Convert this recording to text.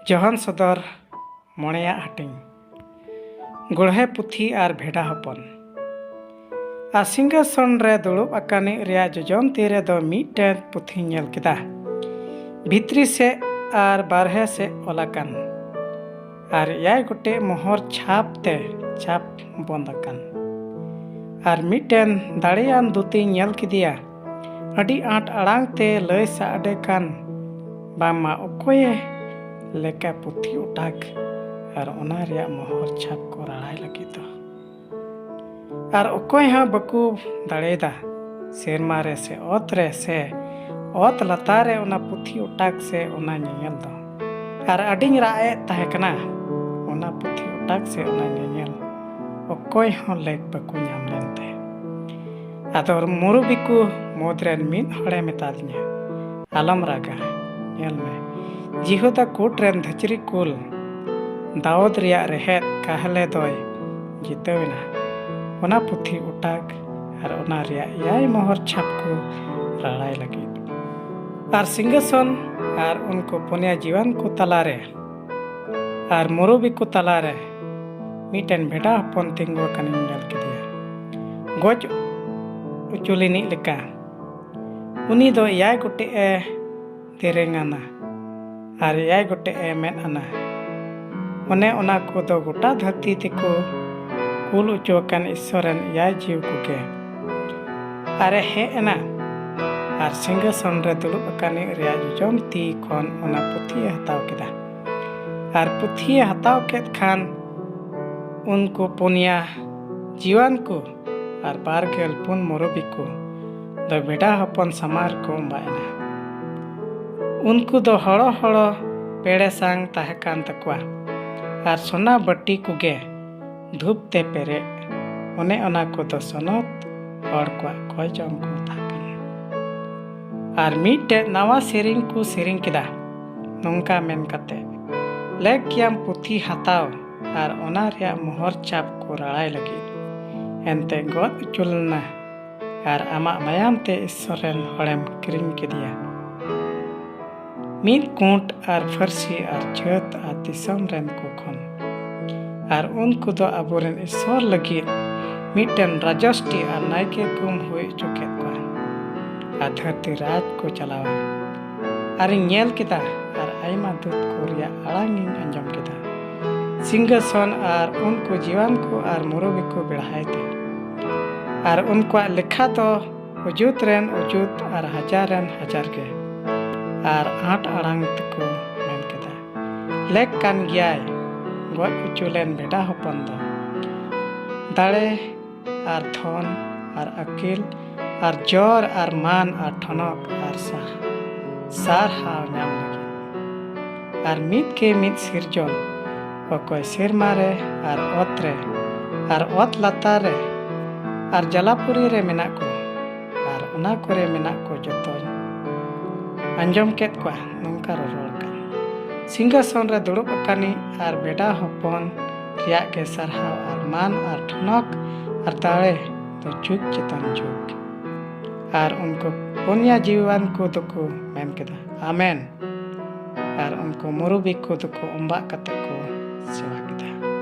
जहन सदर मोणेया हाटिंग गुड़हे पुथी और भेड़ा हपन आ सिंहासन रे दुड़ुब आकानी रिया जोजन तीरे दो मिदटेन पुथी नेल केदा भित्री से और बारहे से ओलाकान और एयाय गोटे मोहर छाप बंद आकान और मिदटेन दाड़ेयान दुती नेल केदिया अडी आट आड़ांग ते लय साडे कान बामा ओकोये लेका पुथी उटाक और ओना रिया मोहर छाप को राड़ाय लगी दो और ओकोय हाँ बकु दाड़ेदा सेरमा रे से ओत रे से ओत लतारे ओना पुथी उटाक से ओना नेल दो और अडिंग राए ताहेकना ओना पुथी उटाक से ओना नेल ओकोय हाँ लेक बकु नाम लेनते आदर मुरु बिकु मोदरेन मिद हड़े मेतादिया आलम रागा नेल में जिहुदा कोट रेन धचरी कुल दाऊद रिया रेहेद कहले दोय जितवेना ओना पुथी उटाक और ओना रिया एयाय मोहर छाप को राड़ाय लगी और सिंहासन और उनको पुनिया जीवन को तलारे और मुरुबी को तलारे मिदटेन भेड़ा हपन तिंगु कानी नेल केदिया गोज उचुलिनी लेका उनी दो एयाय गोटे ए तेरेंगाना और एयाय गोटे ए मेद आना ओने ओना को दो गोटा धरती तेको कुल उचुकान ईश्वरन एयाय जीव कोगे अरे हे एना और सिंहासन रे दुड़ुब आकानी रिया जोजन ती खन ओना पुथी हताव केदा और पुथी हताव केद खान उनको पुनिया जीवन को और बारगेल पुन मुरुबी को दो भेड़ा हपन समार को बायना उनको दो हड़ो हड़ो पेड़े सांग ताहेकान तकवा और सोना बट्टी कुगे धूप ते पेरे ओने ओना को दो सनत और कोय जम को थाकन और मिदटे नवा सेरिंग को सेरिंग केदा नोंका मेन कते लेक कियाम पुथी हताव और ओना रिया मोहर छाप को राड़ाय लगी एनते गद उचुलना और आमा मायाम ते ईश्वरन हड़ेम किरिंग केदिया मिद कूट और फरसी और छत और दिसम रेन को खन और उनको दो आबोरेन ईश्वर लगी मिदटेन राजस्टी और नायके गुम हुई चुके को धरती राज को चलावा और नेल केदा और आयमा दूत को रिया आड़ांगिंग अंजम केदा सिंहासन और उनको जीवन को और मुरुबी को बेढ़ाए थे और उनको लेखा तो उजूत रेन उजूत और हजार के और आठ आड़ांग को मेन केदा लेक कान गियाय गज उचुलेन भेड़ा हपन दो दाड़े और धन और अकिल और जोर और मान और ठनक और सार हाव नाम लगी और मिद के मिद सिरजन ओकोय सेरमा रे और ओत लतार रे और जलापुरी रे मेना को और ओना कोरे मेना को जतो अंजम केत को नोंका रोड़ कान सिंहासन रे दुड़ुब आकानी और बेड़ा हपन रिया के सरहाव और मान और ठनक और दाड़े तो जुग चेतन जुग और उनको पुनिया जीवन को दुको मेन केदा आमेन और उनको मुरुबी को दुको उम्बा कते को सेवा केदा।